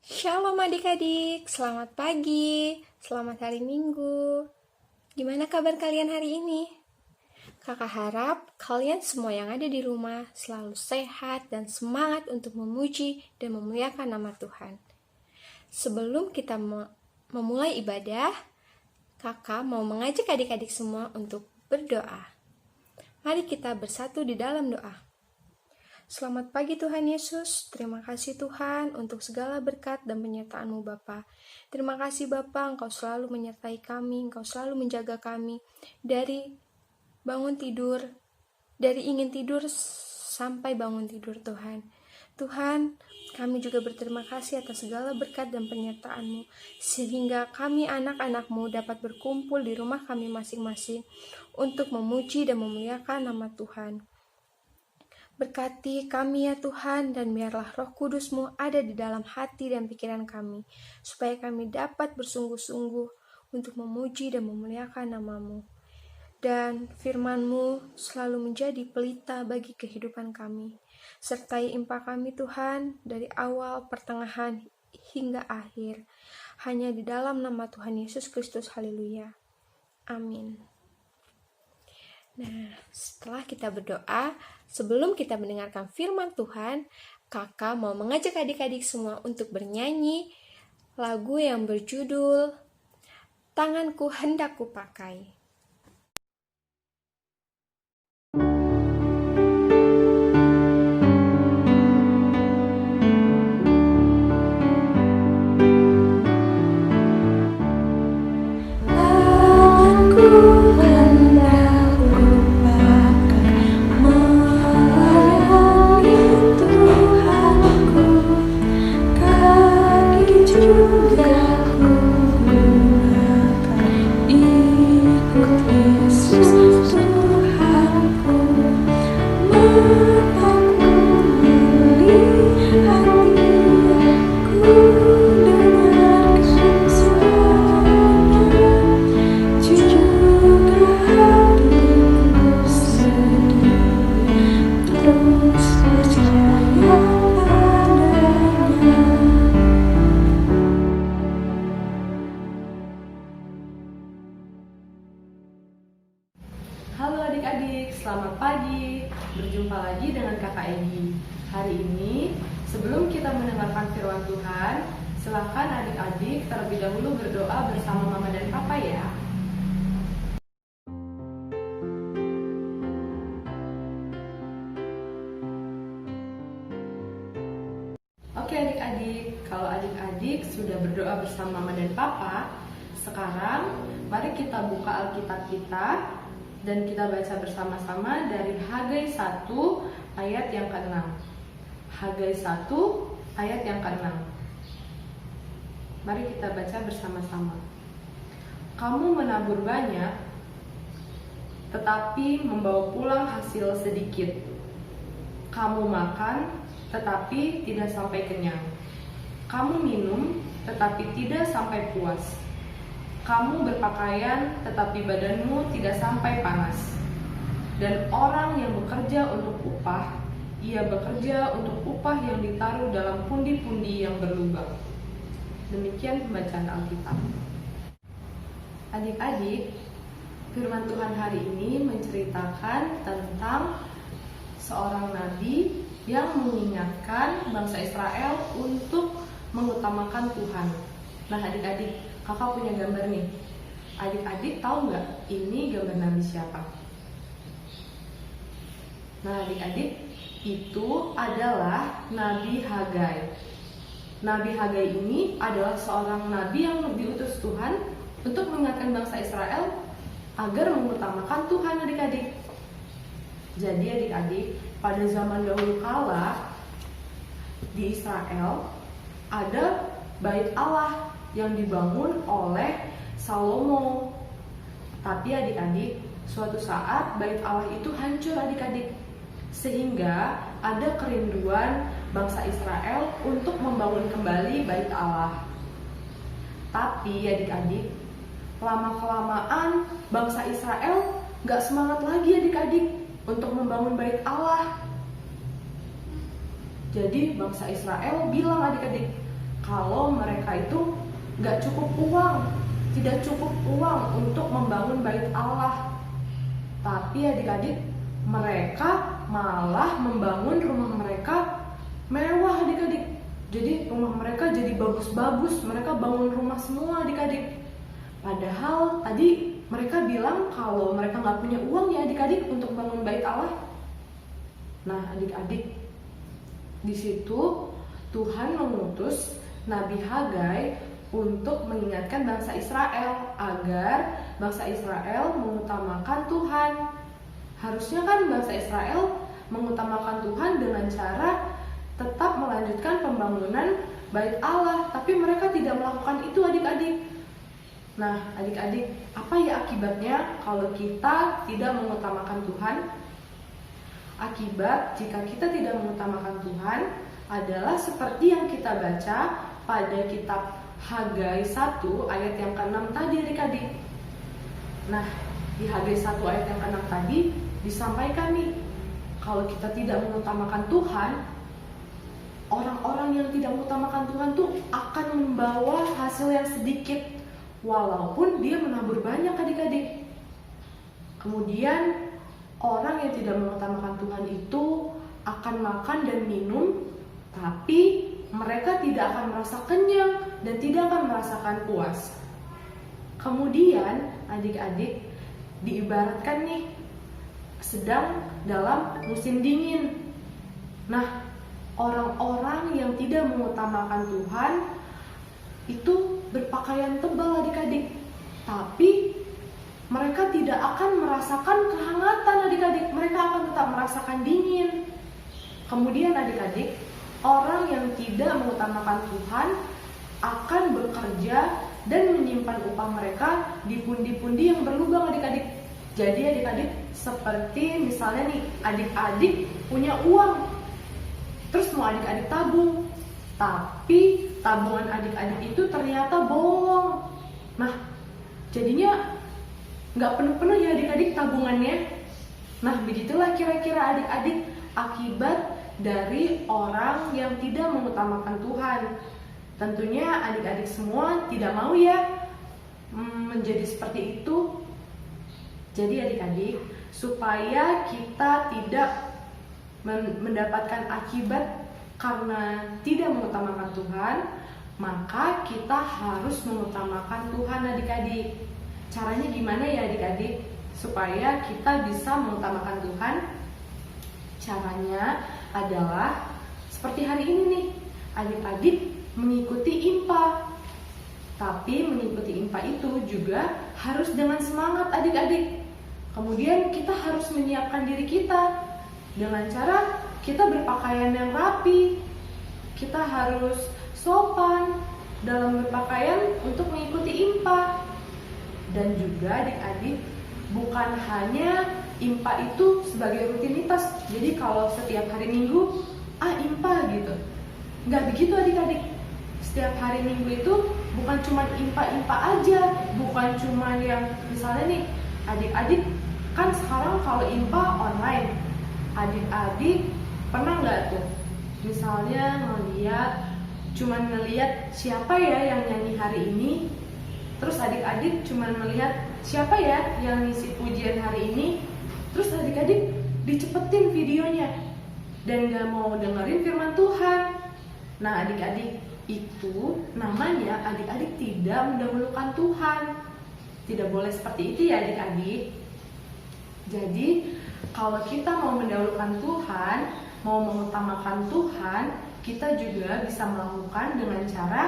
Shalom adik-adik, selamat pagi, selamat hari Minggu. Gimana kabar kalian hari ini? Kakak harap kalian semua yang ada di rumah selalu sehat dan semangat untuk memuji dan memuliakan nama Tuhan. Sebelum kita memulai ibadah, kakak mau mengajak adik-adik semua untuk berdoa. Mari kita bersatu di dalam doa. Selamat pagi Tuhan Yesus, terima kasih Tuhan untuk segala berkat dan penyertaan-Mu Bapa. Terima kasih Bapa, Engkau selalu menyertai kami, Engkau selalu menjaga kami dari bangun tidur, dari ingin tidur sampai bangun tidur Tuhan. Tuhan, kami juga berterima kasih atas segala berkat dan penyertaan-Mu, sehingga kami anak-anak-Mu dapat berkumpul di rumah kami masing-masing untuk memuji dan memuliakan nama Tuhan. Berkati kami ya Tuhan, dan biarlah Roh Kudus-Mu ada di dalam hati dan pikiran kami, supaya kami dapat bersungguh-sungguh untuk memuji dan memuliakan nama-Mu. Dan firman-Mu selalu menjadi pelita bagi kehidupan kami. Sertai impa kami Tuhan, dari awal, pertengahan, hingga akhir. Hanya di dalam nama Tuhan Yesus Kristus, haleluya. Amin. Nah, setelah kita berdoa, sebelum kita mendengarkan firman Tuhan, kakak mau mengajak adik-adik semua untuk bernyanyi lagu yang berjudul Tanganku Hendak Kupakai. Halo adik-adik, selamat pagi. Berjumpa lagi dengan Kakak Egi. Hari ini, sebelum kita mendengarkan firman Tuhan, silakan adik-adik terlebih dahulu berdoa bersama Mama dan Papa ya. Oke adik-adik, kalau adik-adik sudah berdoa bersama Mama dan Papa, sekarang mari kita buka Alkitab kita dan kita baca bersama-sama dari Hagai 1 ayat yang ke-6. Hagai 1 ayat yang ke-6. Mari kita baca bersama-sama. Kamu menabur banyak, tetapi membawa pulang hasil sedikit. Kamu makan, tetapi tidak sampai kenyang. Kamu minum, tetapi tidak sampai puas. Kamu berpakaian, tetapi badanmu tidak sampai panas. Dan orang yang bekerja untuk upah, ia bekerja untuk upah yang ditaruh dalam pundi-pundi yang berlubang. Demikian pembacaan Alkitab. Adik-adik, firman Tuhan hari ini menceritakan tentang seorang nabi yang mengingatkan bangsa Israel untuk mengutamakan Tuhan. Nah adik-adik, kakak punya gambar nih. Adik-adik tahu nggak ini gambar nabi siapa? Nah adik-adik, itu adalah Nabi Hagai. Nabi Hagai ini adalah seorang nabi yang diutus Tuhan untuk mengingatkan bangsa Israel agar mengutamakan Tuhan adik-adik. Jadi adik-adik, pada zaman dahulu kala di Israel ada bait Allah yang dibangun oleh Salomo. Tapi adik-adik, suatu saat bait Allah itu hancur adik-adik, sehingga ada kerinduan bangsa Israel untuk membangun kembali bait Allah. Tapi adik-adik, lama-kelamaan bangsa Israel gak semangat lagi adik-adik untuk membangun bait Allah. Jadi bangsa Israel bilang adik-adik, kalau mereka itu nggak cukup uang, tidak cukup uang untuk membangun bait Allah. Tapi adik-adik, mereka malah membangun rumah mereka mewah adik-adik. Jadi rumah mereka jadi bagus-bagus, mereka bangun rumah semua adik-adik. Padahal tadi mereka bilang kalau mereka nggak punya uang ya adik-adik untuk bangun bait Allah. Nah adik-adik, di situ Tuhan mengutus Nabi Hagai untuk mengingatkan bangsa Israel agar bangsa Israel mengutamakan Tuhan. Harusnya kan bangsa Israel mengutamakan Tuhan dengan cara tetap melanjutkan pembangunan bait Allah, tapi mereka tidak melakukan itu adik-adik. Nah adik-adik, apa ya akibatnya kalau kita tidak mengutamakan Tuhan? Akibat jika kita tidak mengutamakan Tuhan adalah seperti yang kita baca pada kitab Hagai 1 ayat yang ke-6 tadi adik-adik. Nah di Hagai 1 ayat yang ke-6 tadi disampaikan nih, kalau kita tidak mengutamakan Tuhan, orang-orang yang tidak mengutamakan Tuhan tuh akan membawa hasil yang sedikit walaupun dia menabur banyak adik-adik. Kemudian orang yang tidak mengutamakan Tuhan itu akan makan dan minum, tapi mereka tidak akan merasa kenyang dan tidak akan merasakan puas. Kemudian adik-adik diibaratkan nih sedang dalam musim dingin. Nah, orang-orang yang tidak mengutamakan Tuhan itu berpakaian tebal adik-adik, tapi mereka tidak akan merasakan kehangatan adik-adik, mereka akan tetap merasakan dingin. Kemudian adik-adik, orang yang tidak mengutamakan Tuhan akan bekerja dan menyimpan upah mereka di pundi-pundi yang berlubang adik-adik. Jadi adik-adik, seperti misalnya nih, adik-adik punya uang, terus mau adik-adik tabung, tapi tabungan adik-adik itu ternyata bolong. Nah, jadinya nggak penuh-penuh ya adik-adik tabungannya. Nah, begitulah kira-kira adik-adik akibat dari orang yang tidak mengutamakan Tuhan. Tentunya adik-adik semua tidak mau ya menjadi seperti itu. Jadi adik-adik, supaya kita tidak mendapatkan akibat karena tidak mengutamakan Tuhan, maka kita harus mengutamakan Tuhan adik-adik. Caranya gimana ya adik-adik supaya kita bisa mengutamakan Tuhan? Caranya adalah seperti hari ini nih, adik-adik mengikuti IMPA. Tapi mengikuti IMPA itu juga harus dengan semangat adik-adik. Kemudian kita harus menyiapkan diri kita dengan cara kita berpakaian yang rapi. Kita harus sopan dalam berpakaian untuk mengikuti IMPA. Dan juga adik-adik, bukan hanya IMPA itu sebagai rutinitas. Jadi kalau setiap hari Minggu, IMPA gitu. Nggak begitu adik-adik. Setiap hari Minggu itu bukan cuma IMPA aja. Bukan cuma yang misalnya nih, adik-adik kan sekarang kalau IMPA online. Adik-adik pernah nggak tuh misalnya ngeliat siapa ya yang nyanyi hari ini, terus adik-adik cuma melihat siapa ya yang ngisi pujian hari ini, terus adik-adik dicepetin videonya dan nggak mau dengerin firman Tuhan. Nah adik-adik, itu namanya adik-adik tidak mendahulukan Tuhan. Tidak boleh seperti itu ya adik-adik. Jadi kalau kita mau mendahulukan Tuhan, mau mengutamakan Tuhan, kita juga bisa melakukan dengan cara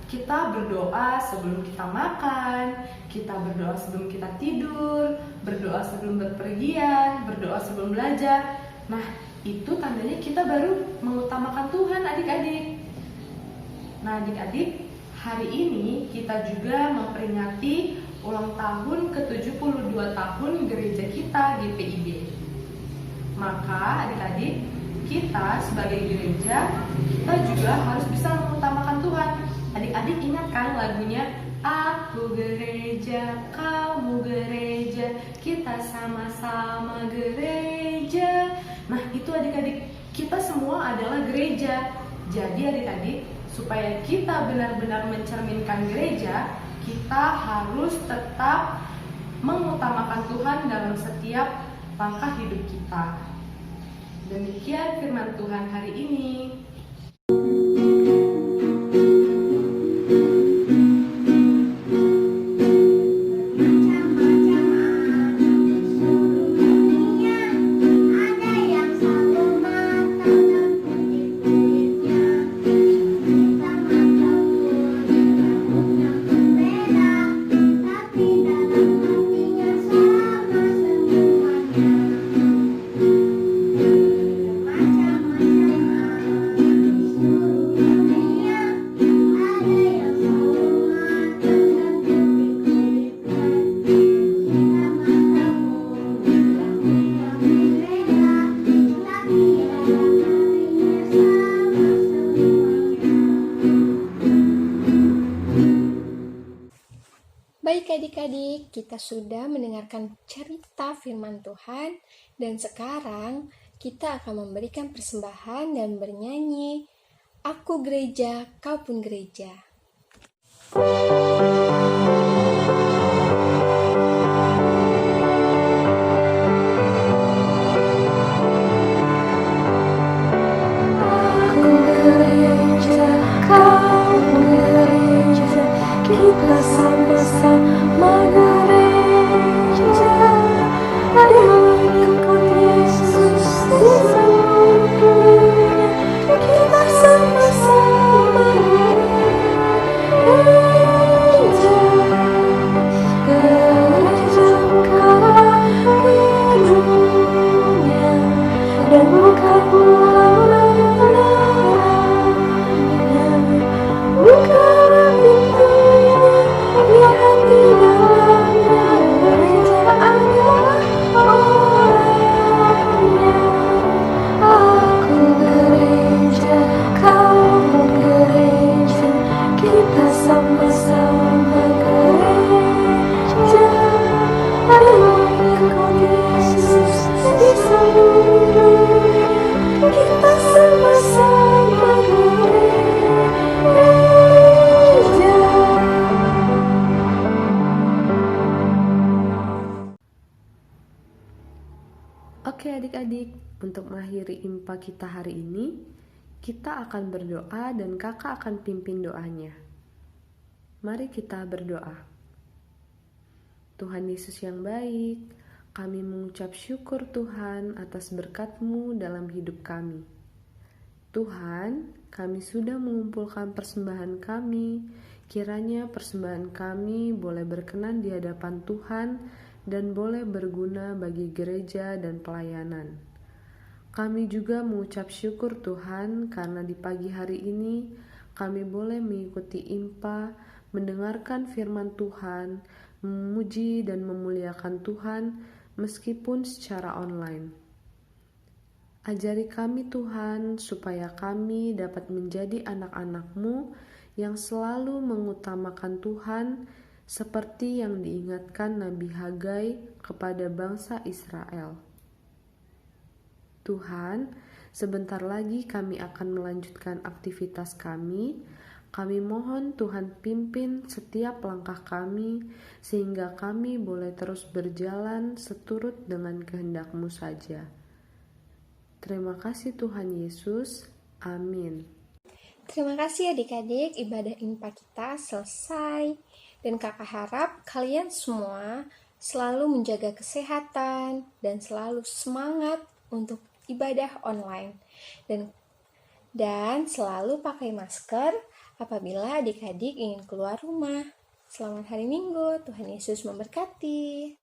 kita berdoa sebelum kita makan, kita berdoa sebelum kita tidur, berdoa sebelum berpergian, berdoa sebelum belajar. Nah, itu tandanya kita baru mengutamakan Tuhan adik-adik. Nah adik-adik, hari ini kita juga memperingati ulang tahun ke-72 tahun gereja kita GPIB. Maka adik-adik, kita sebagai gereja, kita juga harus bisa mengutamakan Tuhan. Adik-adik ingat kan lagunya? Aku gereja, kamu gereja, kita sama-sama gereja. Nah itu adik-adik, kita semua adalah gereja. Jadi adik-adik, Supaya kita benar-benar mencerminkan gereja, kita harus tetap mengutamakan Tuhan dalam setiap langkah hidup kita. Demikian firman Tuhan hari ini. Baik adik-adik, kita sudah mendengarkan cerita firman Tuhan dan sekarang kita akan memberikan persembahan dan bernyanyi Aku Gereja, Kau Pun Gereja. Aku gereja, kau gereja, kita sama-sama gereja. Ayo ikut Yesus di seluruh dunia, kita sama-sama gereja. Gereja bukanlah gedungnya dan bukan mula-mulanya, bukanlah pintunya, lihat di dalamnya. Gereja adalah orangnya. Aku gereja, kau gereja, kita sama-sama gereja. Ayo ikut Yesus di seluruh dunia, kita sama-sama gereja. Oke adik-adik, untuk mengakhiri IMPA kita hari ini, kita akan berdoa dan kakak akan pimpin doanya. Mari kita berdoa. Tuhan Yesus yang baik, kami mengucap syukur Tuhan atas berkat-Mu dalam hidup kami. Tuhan, kami sudah mengumpulkan persembahan kami. Kiranya persembahan kami boleh berkenan di hadapan Tuhan dan boleh berguna bagi gereja dan pelayanan. Kami juga mengucap syukur Tuhan karena di pagi hari ini kami boleh mengikuti IMPA, mendengarkan firman Tuhan, memuji dan memuliakan Tuhan meskipun secara online. Ajari kami Tuhan supaya kami dapat menjadi anak-anak-Mu yang selalu mengutamakan Tuhan seperti yang diingatkan Nabi Hagai kepada bangsa Israel. Tuhan, sebentar lagi kami akan melanjutkan aktivitas kami. Kami mohon Tuhan pimpin setiap langkah kami sehingga kami boleh terus berjalan seturut dengan kehendak-Mu saja. Terima kasih Tuhan Yesus. Amin. Terima kasih adik-adik, ibadah IMPA kita selesai. Dan kakak harap kalian semua selalu menjaga kesehatan dan selalu semangat untuk ibadah online. Dan selalu pakai masker apabila adik-adik ingin keluar rumah. Selamat hari Minggu, Tuhan Yesus memberkati.